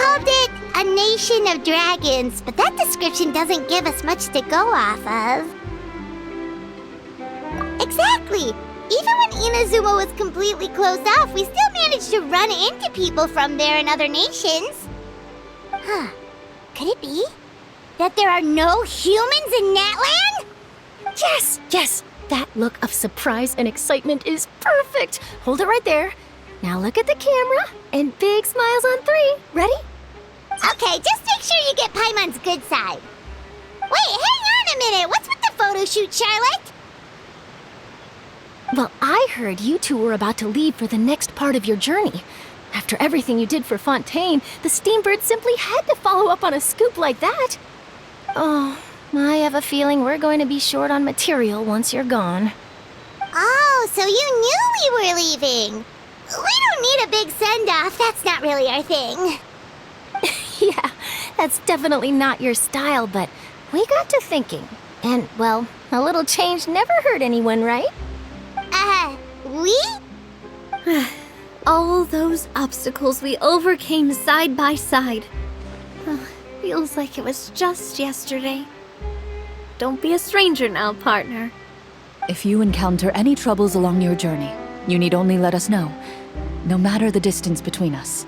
called it a nation of dragons, but that description doesn't give us much to go off of. Exactly! Even when Inazuma was completely closed off, we still managed to run into people from there in other nations. Huh. Could it be that there are no humans in Natland? Yes! That look of surprise and excitement is perfect! Hold it right there. Now look at the camera, and big smiles on 3. Ready? Okay, just make sure you get Paimon's good side. Wait, hang on a minute! What's with the photo shoot, Charlotte? Well, I heard you two were about to leave for the next part of your journey. After everything you did for Fontaine, the Steambird simply had to follow up on a scoop like that. Oh, I have a feeling we're going to be short on material once you're gone. Oh, so you knew we were leaving. We don't need a big send-off. That's not really our thing. Yeah, that's definitely not your style, but we got to thinking. And, well, a little change never hurt anyone, right? We? All those obstacles we overcame side by side. Feels like it was just yesterday. Don't be a stranger now, partner. If you encounter any troubles along your journey, you need only let us know, no matter the distance between us.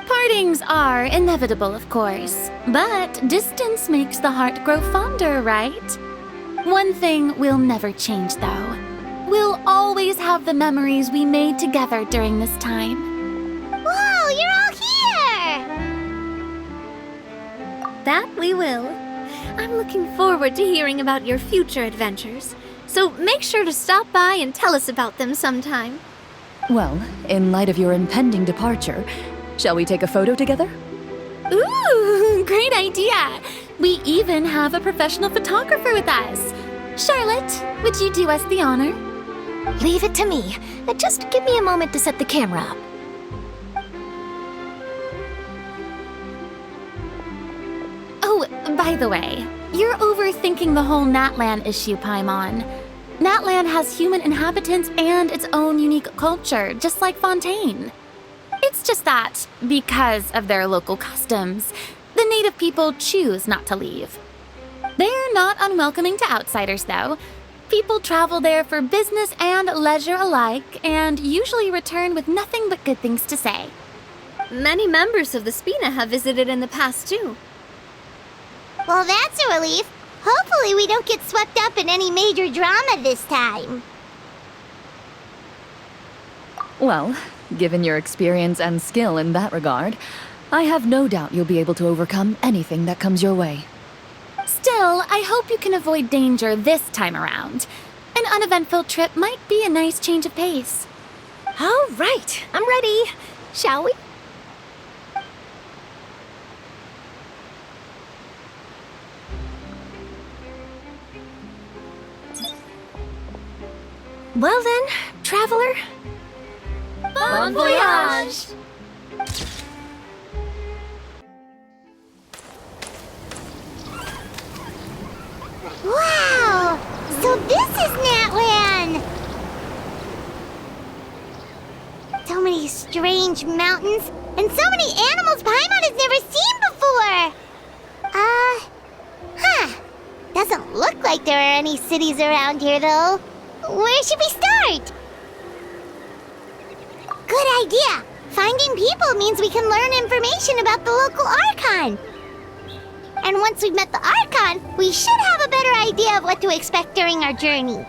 Partings are inevitable, of course, but distance makes the heart grow fonder, right? One thing will never change, though. We'll always have the memories we made together during this time. Whoa, you're all here! That we will. I'm looking forward to hearing about your future adventures, so make sure to stop by and tell us about them sometime. Well, in light of your impending departure, shall we take a photo together? Ooh, great idea! We even have a professional photographer with us. Charlotte, would you do us the honor? Leave it to me. Just give me a moment to set the camera up. Oh, by the way, you're overthinking the whole Natland issue, Paimon. Natland has human inhabitants and its own unique culture, just like Fontaine. It's just that, because of their local customs, the native people choose not to leave. They're not unwelcoming to outsiders, though. People travel there for business and leisure alike, and usually return with nothing but good things to say. Many members of the Spina have visited in the past, too. Well, that's a relief. Hopefully we don't get swept up in any major drama this time. Well, given your experience and skill in that regard, I have no doubt you'll be able to overcome anything that comes your way. Still, I hope you can avoid danger this time around. An uneventful trip might be a nice change of pace. All right, I'm ready. Shall we? Well then, traveler. Bon voyage! Wow! So this is Natland! So many strange mountains, and so many animals Paimon has never seen before! Doesn't look like there are any cities around here, though. Where should we start? Good idea! Finding people means we can learn information about the local Archon. And once we've met the Archon, we should have a better idea of what to expect during our journey.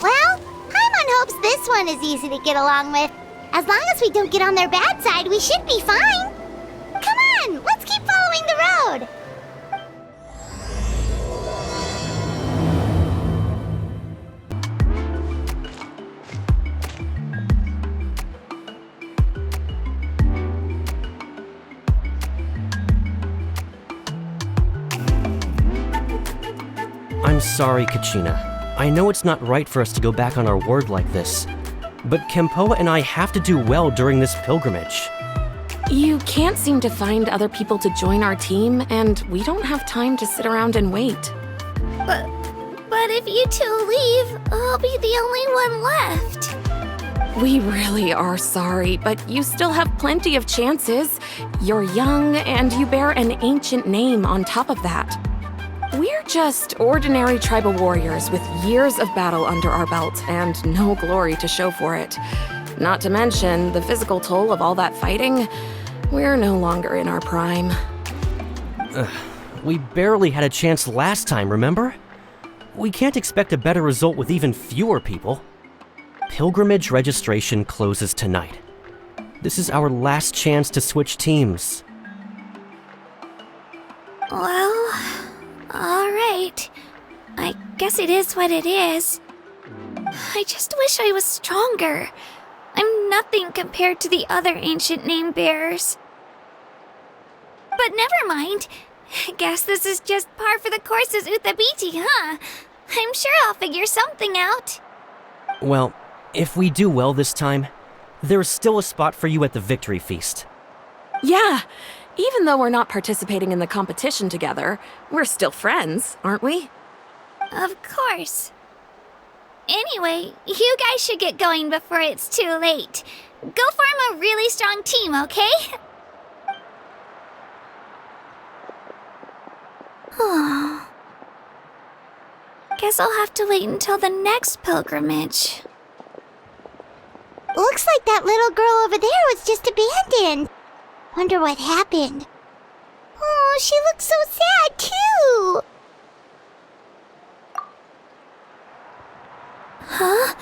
Well, Paimon hopes this one is easy to get along with. As long as we don't get on their bad side, we should be fine. Come on, let's keep following the road. I'm sorry, Kachina. I know it's not right for us to go back on our word like this, but Kempoa and I have to do well during this pilgrimage. You can't seem to find other people to join our team, and we don't have time to sit around and wait. But if you two leave, I'll be the only one left. We really are sorry, but you still have plenty of chances. You're young, and you bear an ancient name on top of that. We're just ordinary tribal warriors with years of battle under our belt and no glory to show for it. Not to mention the physical toll of all that fighting. We're no longer in our prime. We barely had a chance last time, remember? We can't expect a better result with even fewer people. Pilgrimage registration closes tonight. This is our last chance to switch teams. Well, alright. I guess it is what it is. I just wish I was stronger. I'm nothing compared to the other ancient name bearers. But never mind. Guess this is just par for the course as Uthabiti, huh? I'm sure I'll figure something out. Well, if we do well this time, there's still a spot for you at the victory feast. Yeah, even though we're not participating in the competition together, we're still friends, aren't we? Of course. Anyway, you guys should get going before it's too late. Go form a really strong team, okay? Guess I'll have to wait until the next pilgrimage. Looks like that little girl over there was just abandoned. Wonder what happened. Oh, she looks so sad, too. Huh?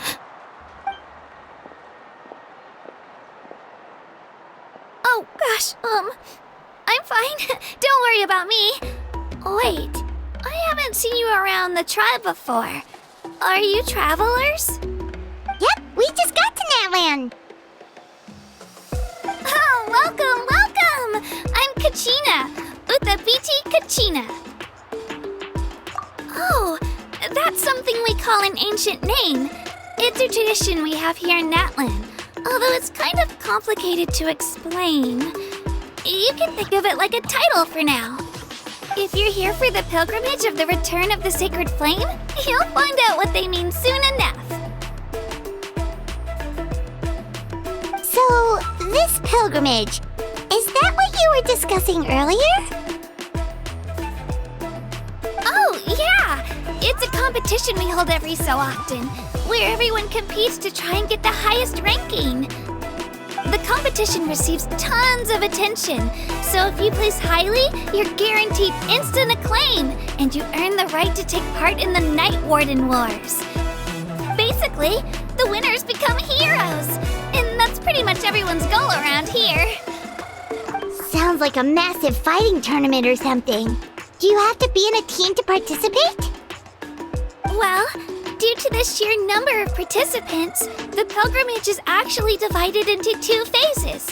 Oh, gosh, I'm fine. Don't worry about me. Wait, I haven't seen you around the tribe before. Are you travelers? Yep, we just got to Natland. Oh, welcome! I'm Kachina, Uthabiti Kachina. Oh, that's something we call an ancient name. It's a tradition we have here in Natland, although it's kind of complicated to explain. You can think of it like a title for now. If you're here for the pilgrimage of the return of the sacred flame, you'll find out what they mean soon enough. So, this pilgrimage, is that what you were discussing earlier? Oh, yeah! It's a competition we hold every so often, where everyone competes to try and get the highest ranking. The competition receives tons of attention, so if you place highly, you're guaranteed instant acclaim, and you earn the right to take part in the Night Warden Wars. Basically, the winners become heroes, and that's pretty much everyone's goal around here. Sounds like a massive fighting tournament or something. Do you have to be in a team to participate? Well, due to the sheer number of participants, the pilgrimage is actually divided into 2 phases.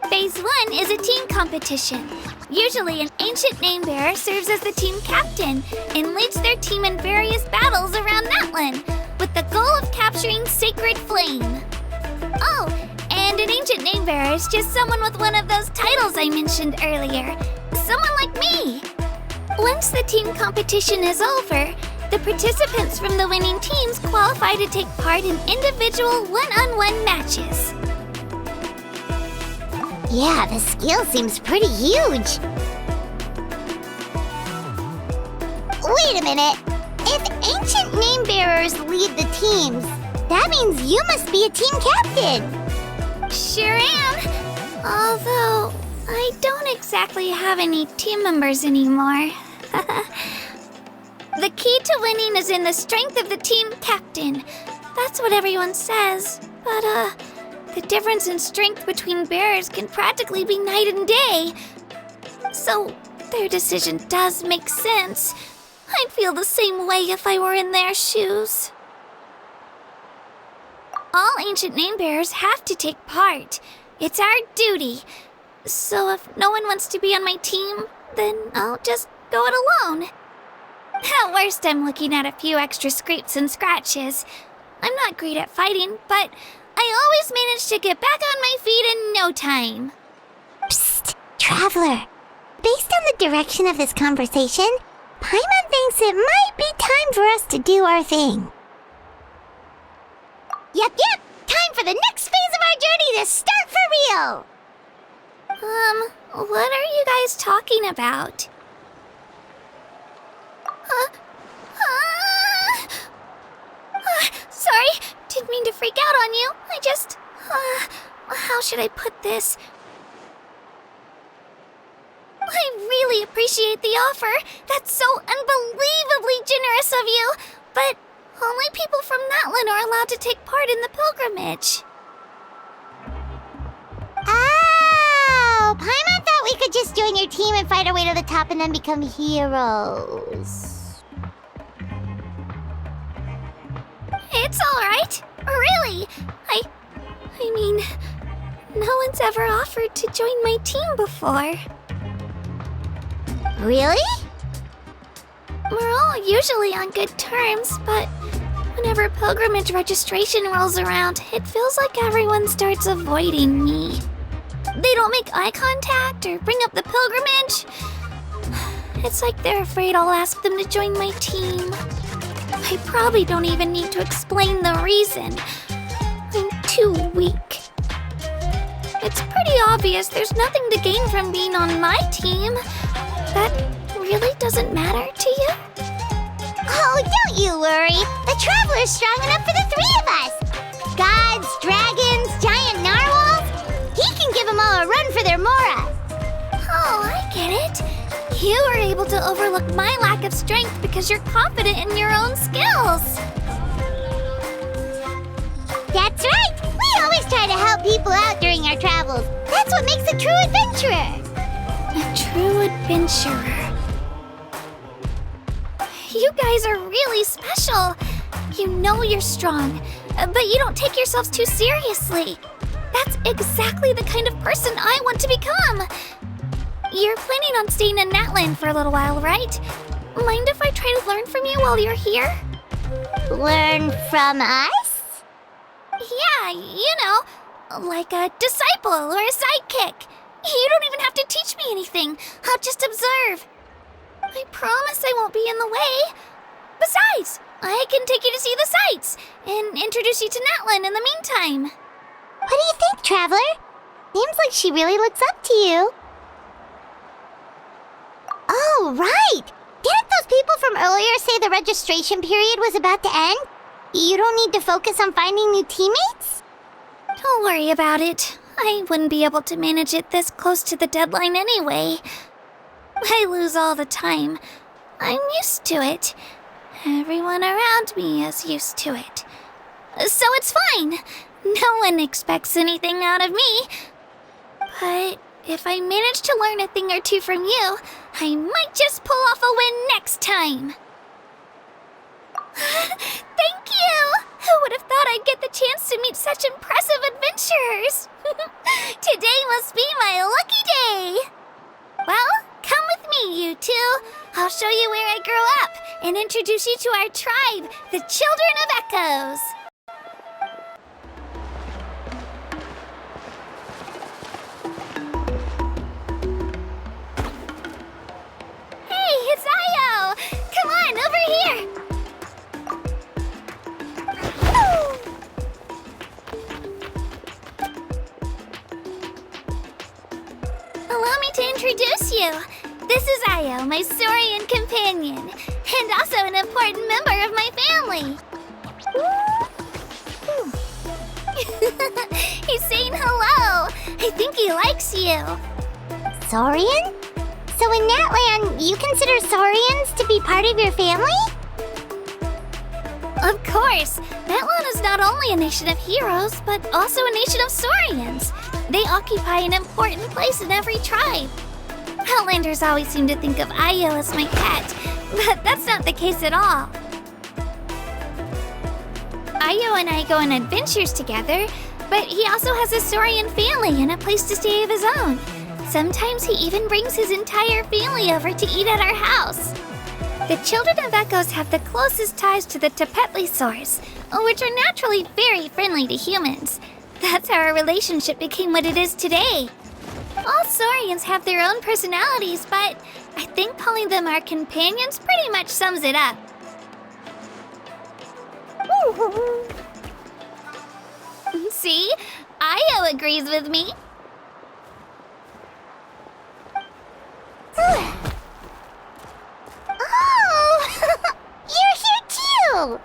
Phase 1 is a team competition. Usually an ancient name bearer serves as the team captain and leads their team in various battles around Natland, with the goal of capturing Sacred Flame. Oh, and an ancient name bearer is just someone with one of those titles I mentioned earlier. Someone like me. Once the team competition is over, the participants from the winning teams qualify to take part in individual one-on-one matches. Yeah, the skill seems pretty huge. Wait a minute. If ancient name bearers lead the teams, that means you must be a team captain. Sure am. Although, I don't exactly have any team members anymore. The key to winning is in the strength of the team captain. That's what everyone says. But, the difference in strength between bearers can practically be night and day. So, their decision does make sense. I'd feel the same way if I were in their shoes. All ancient name bearers have to take part. It's our duty. So if no one wants to be on my team, then I'll just go it alone. At worst, I'm looking at a few extra scrapes and scratches. I'm not great at fighting, but I always manage to get back on my feet in no time. Psst, Traveler. Based on the direction of this conversation, Paimon thinks it might be time for us to do our thing. Yep, time for the next phase of our journey to start for real! What are you guys talking about? Sorry, didn't mean to freak out on you. I just, how should I put this? I really appreciate the offer. That's so unbelievably generous of you. But only people from Natlan are allowed to take part in the pilgrimage. Oh, Paimon thought we could just join your team and fight our way to the top and then become heroes. It's all right. Really. I mean, no one's ever offered to join my team before. Really? We're all usually on good terms, but whenever pilgrimage registration rolls around, it feels like everyone starts avoiding me. They don't make eye contact or bring up the pilgrimage. It's like they're afraid I'll ask them to join my team. I probably don't even need to explain the reason. I'm too weak. It's pretty obvious there's nothing to gain from being on my team. That really doesn't matter to you? Oh, don't you worry. The Traveler's strong enough for the three of us. Gods, dragons, giant narwhals. He can give them all a run for their Mora. Oh, I get it. You were able to overlook my lack of strength because you're confident in your own skills. That's right. We always try to help people out during our travels. That's what makes a true adventurer. A true adventurer. You guys are really special. You know you're strong, but you don't take yourselves too seriously. That's exactly the kind of person I want to become. You're planning on staying in Natlan for a little while, right? Mind if I try to learn from you while you're here? Learn from us? Yeah, you know, like a disciple or a sidekick. You don't even have to teach me anything. I'll just observe. I promise I won't be in the way. Besides, I can take you to see the sights and introduce you to Natlan in the meantime. What do you think, Traveler? Seems like she really looks up to you. Oh, right! Didn't those people from earlier say the registration period was about to end? You don't need to focus on finding new teammates? Don't worry about it. I wouldn't be able to manage it this close to the deadline anyway. I lose all the time. I'm used to it. Everyone around me is used to it. So it's fine. No one expects anything out of me. But if I manage to learn a thing or two from you, I might just pull off a win next time. Thank you! Who would have thought I'd get the chance to meet such impressive adventurers? Today must be my lucky day. Well, come with me, you two. I'll show you where I grew up and introduce you to our tribe, the Children of Echoes. Hey, it's Ayo! Come on, over here! Allow me to introduce you. This is Ayo, my Saurian companion, and also an important member of my family. He's saying hello. I think he likes you. Saurian? So in Natlan, you consider Saurians to be part of your family? Of course. Natlan is not only a nation of heroes, but also a nation of Saurians. They occupy an important place in every tribe. Outlanders always seem to think of Ayo as my pet, but that's not the case at all. Ayo and I go on adventures together, but he also has a Saurian family and a place to stay of his own. Sometimes he even brings his entire family over to eat at our house. The Children of Echoes have the closest ties to the Tepetlisaurs, which are naturally very friendly to humans. That's how our relationship became what it is today. All Saurians have their own personalities, but I think calling them our companions pretty much sums it up. See? Io agrees with me. Oh! You're here too!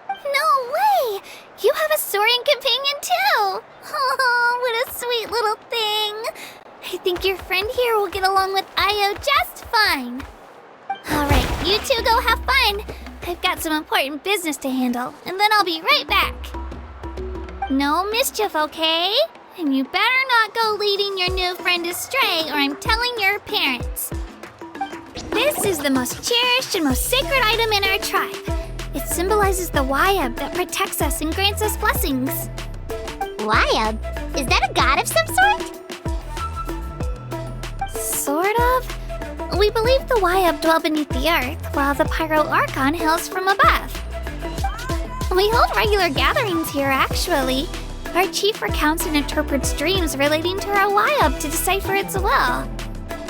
No way! You have a soaring companion too! Oh, what a sweet little thing! I think your friend here will get along with Io just fine. Alright, you two go have fun. I've got some important business to handle, and then I'll be right back. No mischief, okay? And you better not go leading your new friend astray, or I'm telling your parents. This is the most cherished and most sacred item in our tribe. It symbolizes the Wayab that protects us and grants us blessings. Wayab? Is that a god of some sort? Sort of. We believe the Wayab dwell beneath the earth, while the Pyro Archon hails from above. We hold regular gatherings here, actually. Our chief recounts and interprets dreams relating to our Wayab to decipher its will.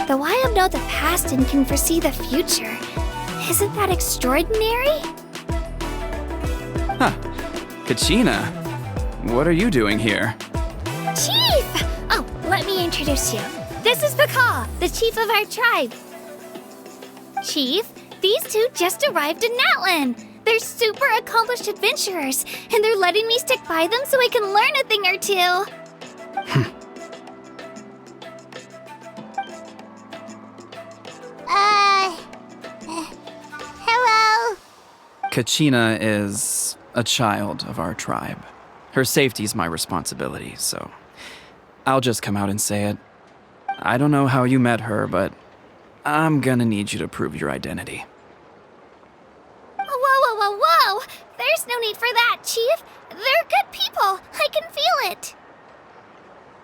The Wayab know the past and can foresee the future. Isn't that extraordinary? Huh. Kachina, what are you doing here? Chief! Oh, let me introduce you. This is Megah, the chief of our tribe. Chief, these two just arrived in Natlan. They're super accomplished adventurers, and they're letting me stick by them so I can learn a thing or two. Hello? Kachina is a child of our tribe. Her safety's my responsibility, so I'll just come out and say it. I don't know how you met her, but I'm gonna need you to prove your identity. Whoa! There's no need for that, Chief. They're good people. I can feel it.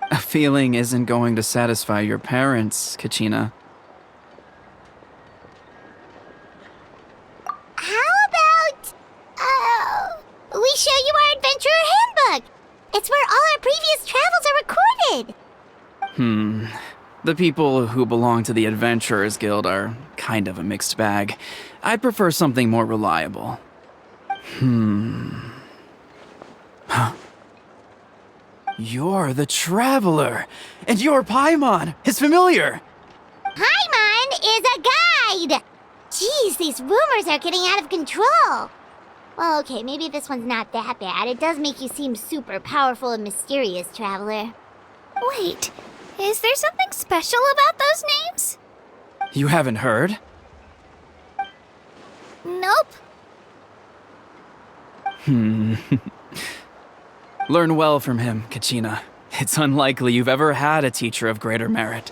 A feeling isn't going to satisfy your parents, Kachina. How about, we show you our adventurer handbook? It's where all our previous travels are recorded. The people who belong to the Adventurers Guild are kind of a mixed bag. I'd prefer something more reliable. You're the Traveler, and your Paimon is familiar. Paimon is a guide! Jeez, these rumors are getting out of control. Well, okay, maybe this one's not that bad. It does make you seem super powerful and mysterious, Traveler. Wait, is there something special about those names? You haven't heard? Nope. Learn well from him, Kachina. It's unlikely you've ever had a teacher of greater merit.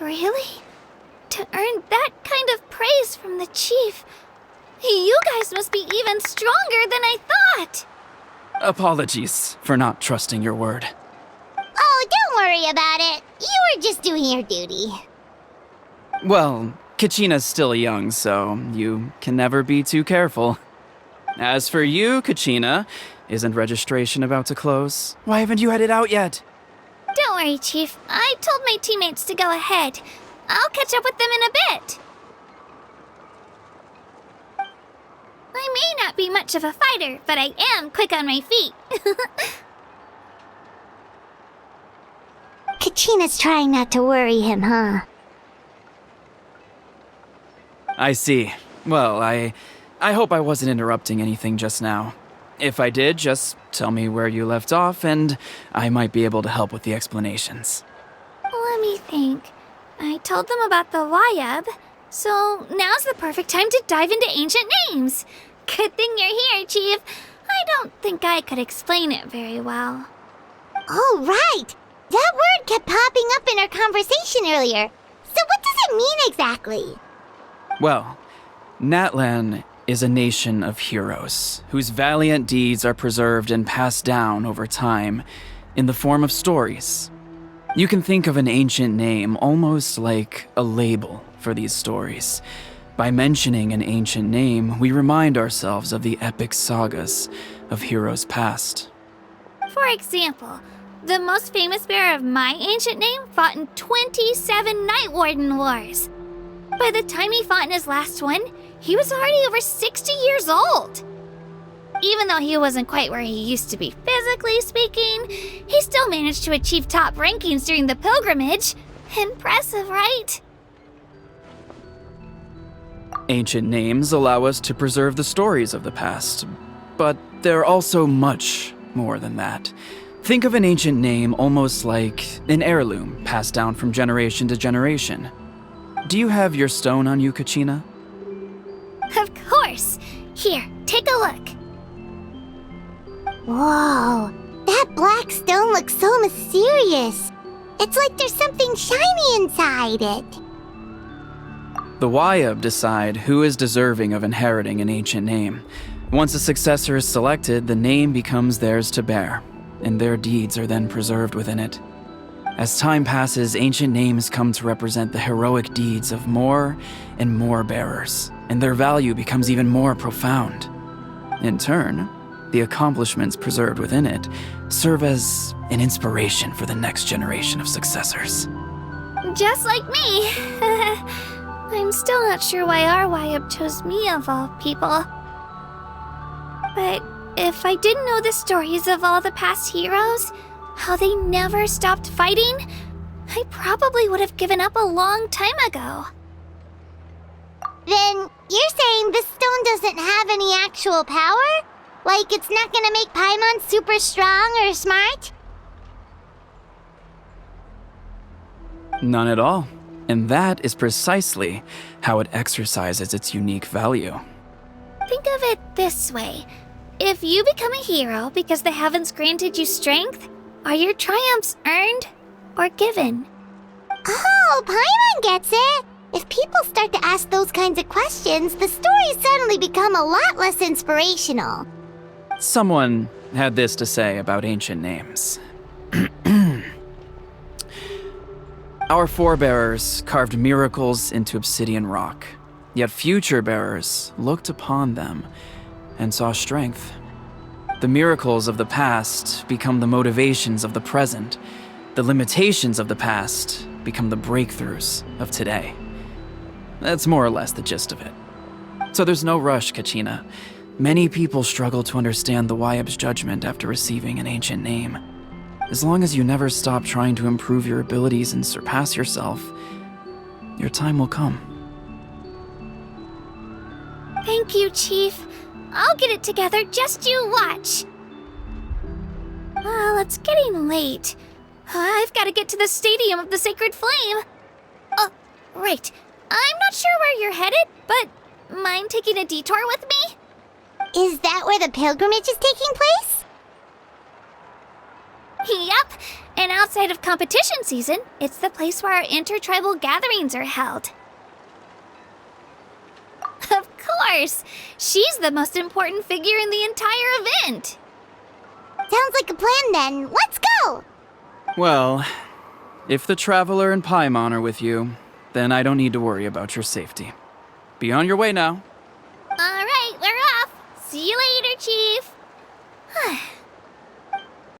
Really? To earn that kind of praise from the chief, you guys must be even stronger than I thought. Apologies for not trusting your word. Oh, don't worry about it. You were just doing your duty. Well, Kachina's still young, so you can never be too careful. As for you, Kachina, isn't registration about to close? Why haven't you headed out yet? Don't worry, Chief. I told my teammates to go ahead. I'll catch up with them in a bit. I may not be much of a fighter, but I am quick on my feet. Kachina's trying not to worry him, huh? I see. Well, I hope I wasn't interrupting anything just now. If I did, just tell me where you left off, and I might be able to help with the explanations. Let me think. I told them about the Wayab, so now's the perfect time to dive into ancient names. Good thing you're here, Chief. I don't think I could explain it very well. Oh, right! That word kept popping up in our conversation earlier. So what does it mean exactly? Well, Natlan is a nation of heroes whose valiant deeds are preserved and passed down over time in the form of stories. You can think of an ancient name almost like a label for these stories. By mentioning an ancient name, we remind ourselves of the epic sagas of heroes past. For example, the most famous bearer of my ancient name fought in 27 Night Warden Wars. By the time he fought in his last one, he was already over 60 years old. even though he wasn't quite where he used to be physically speaking, he still managed to achieve top rankings during the pilgrimage. Impressive, right? Ancient names allow us to preserve the stories of the past, but they're also much more than that. Think of an ancient name almost like an heirloom passed down from generation to generation. Do you have your stone on you, Kachina? Of course. Here, take a look. Whoa, that black stone looks so mysterious. It's like there's something shiny inside it. The Wayab decide who is deserving of inheriting an ancient name. Once a successor is selected, the name becomes theirs to bear, and their deeds are then preserved within it. As time passes, ancient names come to represent the heroic deeds of more and more bearers, and their value becomes even more profound. In turn, the accomplishments preserved within it serve as an inspiration for the next generation of successors. Just like me. I'm still not sure why our Wayab chose me of all people. But if I didn't know the stories of all the past heroes, how they never stopped fighting, I probably would have given up a long time ago. Then you're saying this stone doesn't have any actual power? Like it's not gonna make Paimon super strong or smart? None at all. And that is precisely how it exercises its unique value. Think of it this way. If you become a hero because the heavens granted you strength, are your triumphs earned or given? Oh, Paimon gets it! If people start to ask those kinds of questions, the stories suddenly become a lot less inspirational. Someone had this to say about ancient names. Our forebears carved miracles into obsidian rock, yet future bearers looked upon them and saw strength. The miracles of the past become the motivations of the present. The limitations of the past become the breakthroughs of today. That's more or less the gist of it. So there's no rush, Kachina. Many people struggle to understand the Wayab's judgment after receiving an ancient name. As long as you never stop trying to improve your abilities and surpass yourself, your time will come. Thank you, Chief. I'll get it together, just you watch. Well, it's getting late. I've got to get to the Stadium of the Sacred Flame. Oh, right. I'm not sure where you're headed, but mind taking a detour with me? Is that where the pilgrimage is taking place? Yep, and outside of competition season, it's the place where our intertribal gatherings are held. Of course! She's the most important figure in the entire event! Sounds like a plan then. Let's go! Well, if the Traveler and Paimon are with you, then I don't need to worry about your safety. Be on your way now. Alright, we're off! See you later, Chief!